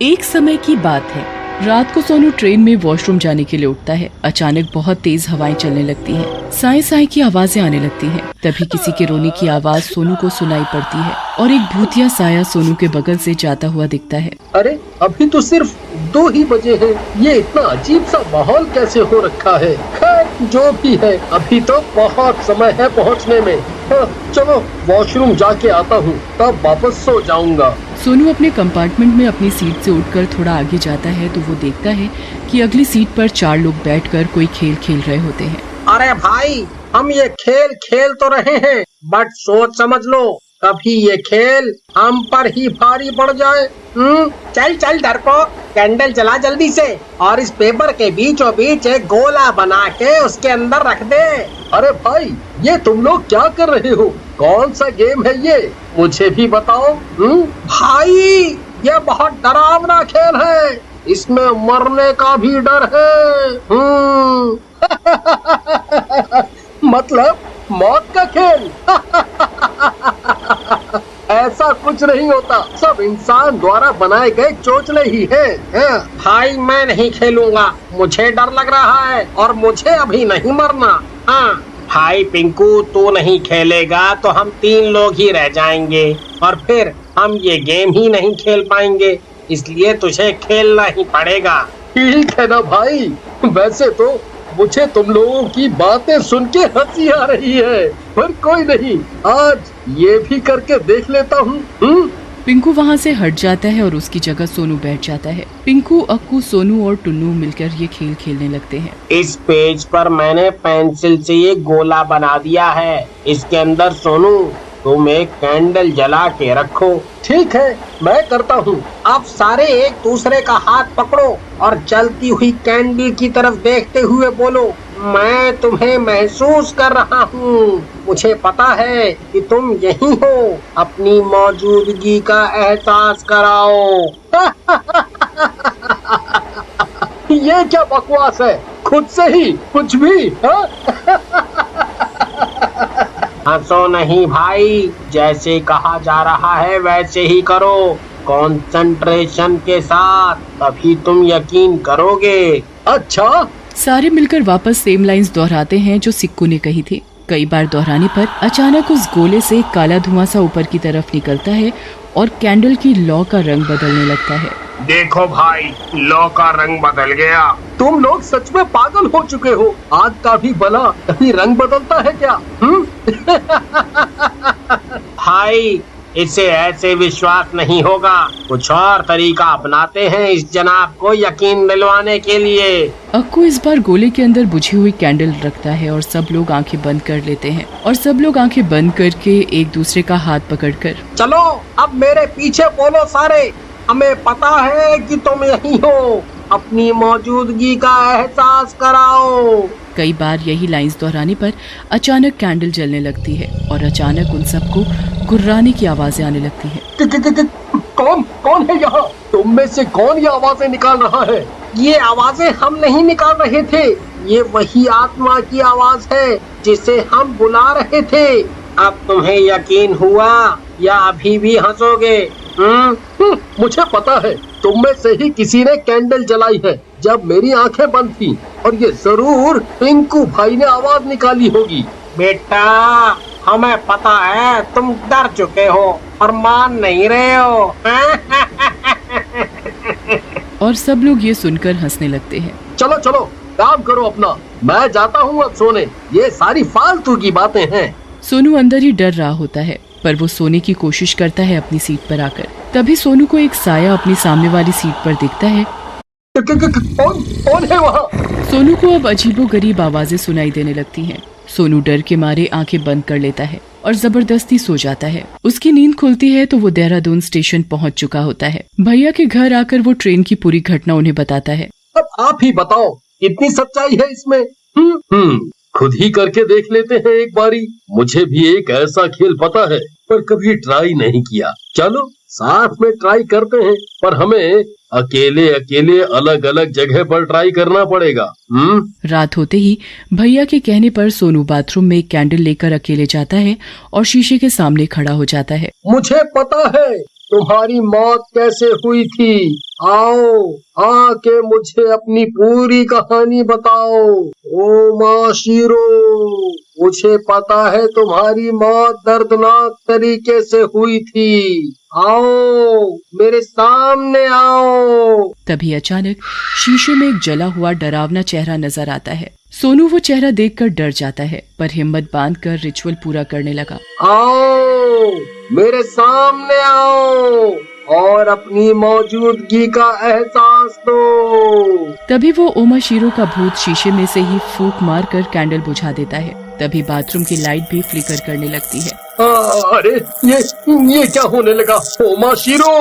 एक समय की बात है, रात को सोनू ट्रेन में वॉशरूम जाने के लिए उठता है। अचानक बहुत तेज हवाएं चलने लगती हैं। साए साए की आवाजें आने लगती हैं। तभी किसी के रोने की आवाज सोनू को सुनाई पड़ती है और एक भूतिया साया सोनू के बगल से जाता हुआ दिखता है। अरे अभी तो सिर्फ 2 ही बजे हैं। ये इतना अजीब सा माहौल कैसे हो रखा है। खैर जो भी है, अभी तो बहुत समय है पहुंचने में। चलो वॉशरूम जाके आता हूँ, तब वापस सो जाऊंगा। सोनू अपने कंपार्टमेंट में अपनी सीट से उठकर थोड़ा आगे जाता है तो वो देखता है कि अगली सीट पर 4 लोग बैठकर कोई खेल खेल रहे होते हैं। अरे भाई, हम ये खेल खेल तो रहे हैं, बट सोच समझ लो, कभी ये खेल हम पर ही भारी पड़ जाए। चल चल डरपोक, कैंडल जला जल्दी से और इस पेपर के बीचों बीच एक गोला बना के उसके अंदर रख दे। अरे भाई, ये तुम लोग क्या कर रहे हो? कौन सा गेम है ये? मुझे भी बताओ। भाई, ये बहुत डरावना खेल है, इसमें मरने का भी डर है। मतलब मौत का खेल? ऐसा कुछ नहीं होता, सब इंसान द्वारा बनाए गए चोचले ही हैं। भाई मैं नहीं खेलूंगा, मुझे डर लग रहा है और मुझे अभी नहीं मरना। हाँ भाई पिंकू, तू नहीं खेलेगा तो हम 3 लोग ही रह जाएंगे और फिर हम ये गेम ही नहीं खेल पाएंगे, इसलिए तुझे खेलना ही पड़ेगा। ठीक है ना भाई, वैसे तो मुझे तुम लोगों की बातें सुन के हंसी आ रही है, पर कोई नहीं, आज ये भी करके देख लेता हूँ। पिंकू वहाँ से हट जाता है और उसकी जगह सोनू बैठ जाता है। पिंकू, अक्कू, सोनू और टुन्नू मिलकर ये खेल खेलने लगते हैं। इस पेज पर मैंने पेंसिल से ये गोला बना दिया है, इसके अंदर सोनू तुम एक कैंडल जला के रखो। ठीक है, मैं करता हूँ। आप सारे एक दूसरे का हाथ पकड़ो और जलती हुई कैंडल की तरफ देखते हुए बोलो, मैं तुम्हें महसूस कर रहा हूँ, मुझे पता है कि तुम यहीं हो, अपनी मौजूदगी का एहसास कराओ। ये क्या बकवास है? खुद से ही कुछ भी। हंसो नहीं भाई, जैसे कहा जा रहा है वैसे ही करो, कंसंट्रेशन के साथ, तभी तुम यकीन करोगे। अच्छा। सारे मिलकर वापस सेम लाइंस दोहराते हैं जो सिक्कू ने कही थी। कई बार दोहराने पर अचानक उस गोले से काला धुआं सा ऊपर की तरफ निकलता है और कैंडल की लौ का रंग बदलने लगता है। देखो भाई, लौ का रंग बदल गया। तुम लोग सच में पागल हो चुके हो। आग का भी भला कभी रंग बदलता है क्या? भाई, इसे ऐसे विश्वास नहीं होगा, कुछ और तरीका अपनाते हैं इस जनाब को यकीन दिलवाने के लिए। अक्कू इस बार गोले के अंदर बुझी हुई कैंडल रखता है और सब लोग आंखें बंद कर लेते हैं और सब लोग आंखें बंद करके एक दूसरे का हाथ पकड़कर, चलो अब मेरे पीछे बोलो सारे, हमें पता है कि तुम यहीं हो, अपनी मौजूदगी का एहसास कराओ। कई बार यही लाइंस दोहराने पर अचानक कैंडल जलने लगती है और अचानक उन सबको गुर्राने की आवाजें आने लगती हैं। कौन है यहाँ? तुम में से कौन ये आवाजें निकाल रहा है? ये आवाजें हम नहीं निकाल रहे थे, ये वही आत्मा की आवाज है जिसे हम बुला रहे थे। अब तुम्हें यकीन हुआ या अभी भी हंसोगे? मुझे पता है, तुम में से ही किसी ने कैंडल जलाई है जब मेरी आंखें बंद थी, और ये जरूर पिंकू भाई ने आवाज निकाली होगी। बेटा, हमें पता है तुम डर चुके हो और मान नहीं रहे हो। और सब लोग ये सुनकर हंसने लगते हैं। चलो चलो, काम करो अपना, मैं जाता हूँ अब सोने, ये सारी फालतू की बातें हैं। सोनू अंदर ही डर रहा होता है, पर वो सोने की कोशिश करता है अपनी सीट पर आकर। तभी सोनू को एक साया अपनी सामने वाली सीट पर दिखता है। कौन है वहाँ? सोनू को अब अजीबोगरीब आवाजें सुनाई देने लगती हैं। सोनू डर के मारे आंखें बंद कर लेता है और जबरदस्ती सो जाता है। उसकी नींद खुलती है तो वो देहरादून स्टेशन पहुंच चुका होता है। भैया के घर आकर वो ट्रेन की पूरी घटना उन्हें बताता है। अब आप ही बताओ, कितनी सच्चाई है इसमें? खुद ही करके देख लेते हैं एक बारी। मुझे भी एक ऐसा खेल पता है, पर कभी ट्राई नहीं किया। चलो साथ में ट्राई करते हैं, पर हमें अकेले अकेले अलग अलग जगह पर ट्राई करना पड़ेगा। रात होते ही भैया के कहने पर सोनू बाथरूम में एक कैंडल लेकर अकेले जाता है और शीशे के सामने खड़ा हो जाता है। मुझे पता है तुम्हारी मौत कैसे हुई थी, आओ आके मुझे अपनी पूरी कहानी बताओ। ओ माँ शीरो, मुझे पता है तुम्हारी मौत दर्दनाक तरीके से हुई थी। आओ मेरे सामने आओ। तभी अचानक शीशे में एक जला हुआ डरावना चेहरा नजर आता है। सोनू वो चेहरा देखकर डर जाता है, पर हिम्मत बांधकर रिचुअल पूरा करने लगा। आओ मेरे सामने आओ और अपनी मौजूदगी का एहसास दो। तभी वो ओमाशीरो का भूत शीशे में से ही फूंक मारकर कैंडल बुझा देता है। तभी बाथरूम की लाइट भी फ्लिकर करने लगती है। अरे ये क्या होने लगा? ओमाशीरो,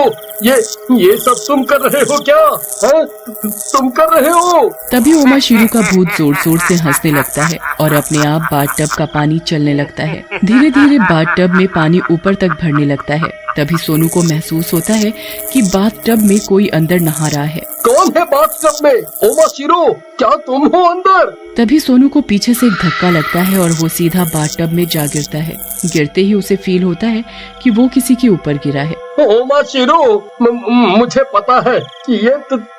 ये सब तुम कर रहे हो क्या? है? तुम कर रहे हो? तभी ओमाशीरो का भूत जोर जोर से हंसने लगता है और अपने आप बाथटब का पानी चलने लगता है। धीरे धीरे बाथटब में पानी ऊपर तक भरने लगता है। तभी सोनू को महसूस होता है कि बाथटब में कोई अंदर नहा रहा है। कौन है बाथटब में? ओमाशीरो, क्या तुम हो अंदर? तभी सोनू को पीछे से एक धक्का लगता है और वो सीधा बाथटब में जा गिरता है। गिरते ही उसे फील होता है कि वो किसी के ऊपर गिरा है। ओमाशीरो, मुझे पता है कि ये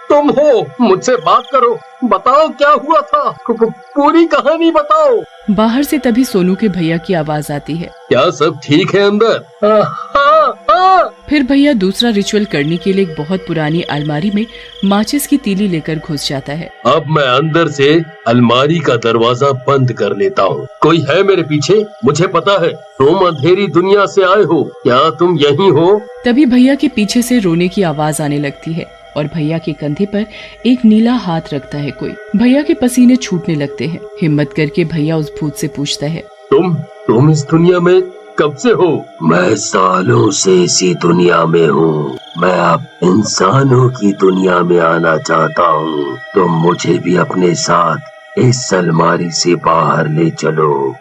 तुम हो। मुझसे बात करो, बताओ क्या हुआ था, पूरी कहानी बताओ। बाहर से तभी सोनू के भैया की आवाज आती है। क्या सब ठीक है अंदर? हाँ। फिर भैया दूसरा रिचुअल करने के लिए एक बहुत पुरानी अलमारी में माचिस की तीली लेकर घुस जाता है। अब मैं अंदर से अलमारी का दरवाजा बंद कर लेता हूँ। कोई है मेरे पीछे? मुझे पता है तुम अंधेरी दुनिया से आए हो। क्या तुम यहीं हो? तभी भैया के पीछे से रोने की आवाज आने लगती है और भैया के कंधे पर एक नीला हाथ रखता है कोई। भैया के पसीने छूटने लगते हैं। हिम्मत करके भैया उस भूत से पूछता है, तुम इस दुनिया में कब से हो? मैं सालों से इसी दुनिया में हूँ। मैं अब इंसानों की दुनिया में आना चाहता हूँ। तुम मुझे भी अपने साथ इस अलमारी से बाहर ले चलो।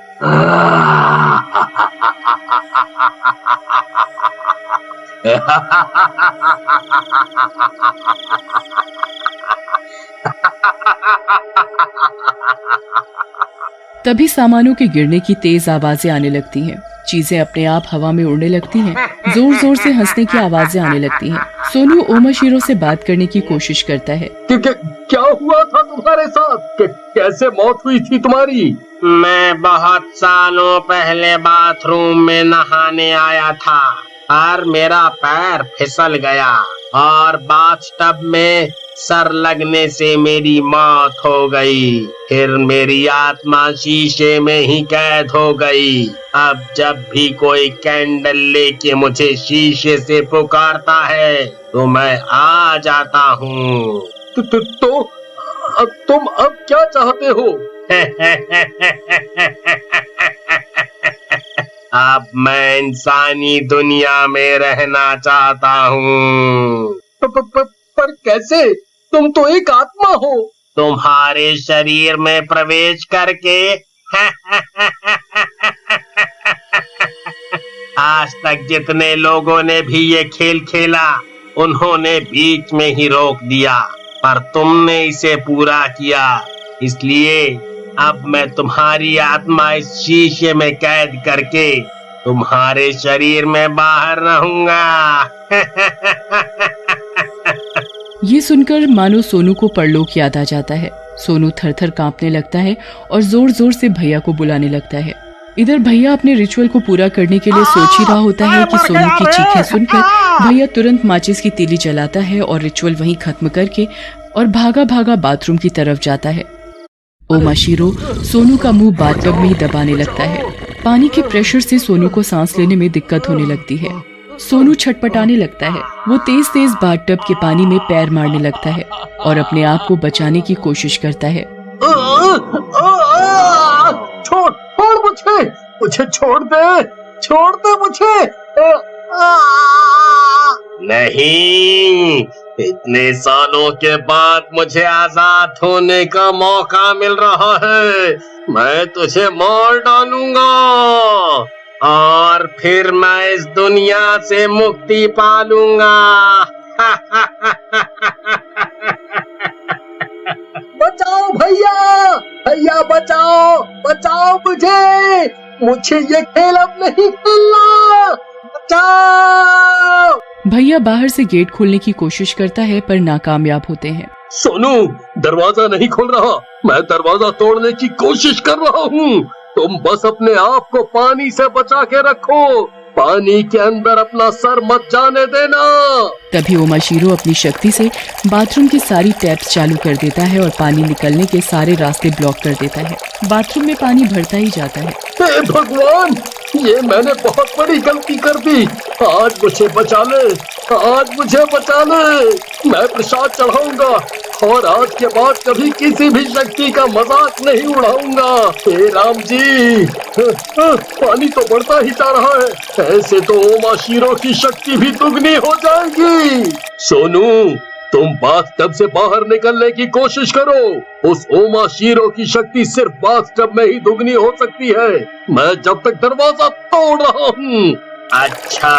तभी सामानों के गिरने की तेज आवाजें आने लगती हैं। चीजें अपने आप हवा में उड़ने लगती हैं। जोर जोर से हंसने की आवाजें आने लगती हैं। सोनू ओमाशीरो से बात करने की कोशिश करता है। क्या हुआ था तुम्हारे साथ? कैसे मौत हुई थी तुम्हारी? मैं बहुत सालों पहले बाथरूम में नहाने आया था और मेरा पैर फिसल गया और बाथटब में सर लगने से मेरी मौत हो गई। फिर मेरी आत्मा शीशे में ही कैद हो गई। अब जब भी कोई कैंडल लेके मुझे शीशे से पुकारता है तो मैं आ जाता हूँ। तो अब तुम अब क्या चाहते हो? अब मैं इंसानी दुनिया में रहना चाहता हूँ। पर कैसे? तुम तो एक आत्मा हो। तुम्हारे शरीर में प्रवेश करके आज तक जितने लोगों ने भी ये खेल खेला उन्होंने बीच में ही रोक दिया, पर तुमने इसे पूरा किया। इसलिए अब मैं तुम्हारी आत्मा इस शीशे में कैद करके तुम्हारे शरीर में बाहर रहूंगा। ये सुनकर मानो सोनू को परलोक याद आ जाता है। सोनू थर-थर कांपने लगता है और जोर जोर से भैया को बुलाने लगता है। इधर भैया अपने रिचुअल को पूरा करने के लिए सोच ही रहा होता है कि सोनू की चीखें सुनकर भैया तुरंत माचिस की तीली जलाता है और रिचुअल वहीं खत्म करके और भागा भागा बाथरूम की तरफ जाता है। ओमाशीरो सोनू का मुंह बाथटब में ही दबाने लगता है। पानी के प्रेशर से सोनू को सांस लेने में दिक्कत होने लगती है। सोनू छटपटाने लगता है। वो तेज तेज बाथटब के पानी में पैर मारने लगता है और अपने आप को बचाने की कोशिश करता है। छोड़ मुझे छोड़ दे मुझे। नहीं, इतने सालों के बाद मुझे आजाद होने का मौका मिल रहा है। मैं तुझे मार डालूंगा और फिर मैं इस दुनिया से मुक्ति पालूंगा। बचाओ भैया बचाओ मुझे ये खेल अब नहीं खेलना। बचाओ। भैया भैया बाहर से गेट खोलने की कोशिश करता है पर नाकामयाब होते हैं। सोनू, दरवाजा नहीं खोल रहा, मैं दरवाजा तोड़ने की कोशिश कर रहा हूँ। तुम बस अपने आप को पानी से बचा के रखो, पानी के अंदर अपना सर मत जाने देना। तभी ओमाशीरो अपनी शक्ति से बाथरूम की सारी टैप्स चालू कर देता है और पानी निकलने के सारे रास्ते ब्लॉक कर देता है। बाथरूम में पानी भरता ही जाता है। हे भगवान, ये मैंने बहुत बड़ी गलती कर दी। आज मुझे बचा ले, आज मुझे बचा ले। मैं प्रसाद चढ़ाऊंगा और आज के बाद कभी किसी भी शक्ति का मजाक नहीं उड़ाऊंगा। हे राम जी, पानी तो बढ़ता ही जा रहा है, ऐसे तो ओमाशीरो की शक्ति भी दुगनी हो जाएगी। सोनू, तुम बाथटब से बाहर निकलने की कोशिश करो। उस ओमाशीरो की शक्ति सिर्फ बाथटब में ही दुगनी हो सकती है। मैं जब तक दरवाजा तोड़ रहा हूँ। अच्छा,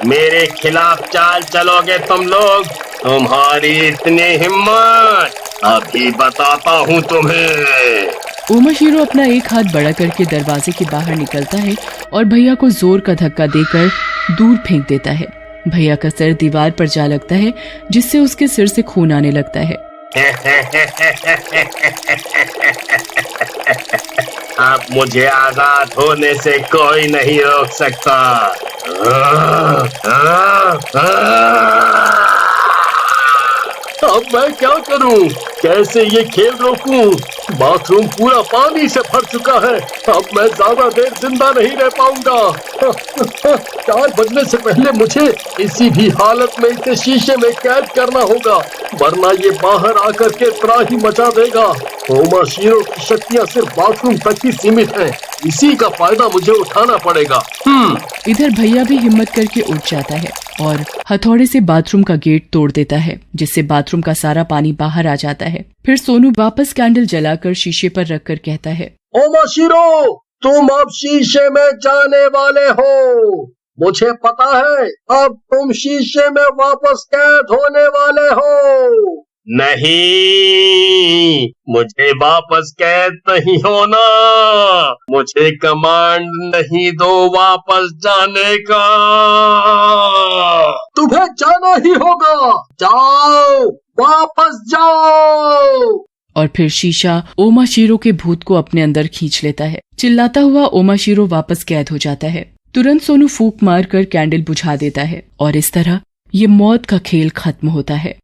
मेरे खिलाफ चाल चलोगे तुम लोग? तुम्हारी इतनी हिम्मत, अभी बताता हूँ तुम्हें। ओमाशीरो अपना एक हाथ बड़ा करके दरवाजे के बाहर निकलता है और भैया को जोर का धक्का देकर दूर फेंक देता है। भैया का सिर दीवार पर जा लगता है जिससे उसके सिर से खून आने लगता है। अब मुझे आजाद होने से कोई नहीं रोक सकता। अब मैं क्या करूं? कैसे ये खेल रोकूं? बाथरूम पूरा पानी से भर चुका है। अब मैं ज्यादा देर जिंदा नहीं रह पाऊंगा। 4 बजने से पहले मुझे किसी भी हालत में इसे शीशे में कैद करना होगा, वरना ये बाहर आकर के त्राही मचा देगा। ओमाशीरो की शक्तियाँ सिर्फ बाथरूम तक ही सीमित हैं, इसी का फायदा मुझे उठाना पड़ेगा। इधर भैया भी हिम्मत करके उठ जाता है और हथौड़े से बाथरूम का गेट तोड़ देता है, जिससे बाथरूम का सारा पानी बाहर आ जाता है। फिर सोनू वापस कैंडल जलाकर शीशे पर रखकर कहता है, ओमाशीरो, तुम अब शीशे में जाने वाले हो। मुझे पता है अब तुम शीशे में वापस कैद होने वाले हो। नहीं, मुझे वापस कैद नहीं होना। मुझे कमांड नहीं दो वापस जाने का। तुम्हें जाना ही होगा। जाओ, वापस जाओ। और फिर शीशा ओमाशीरो के भूत को अपने अंदर खींच लेता है। चिल्लाता हुआ ओमाशीरो वापस कैद हो जाता है। तुरंत सोनू फूंक मारकर कैंडल बुझा देता है और इस तरह ये मौत का खेल खत्म होता है।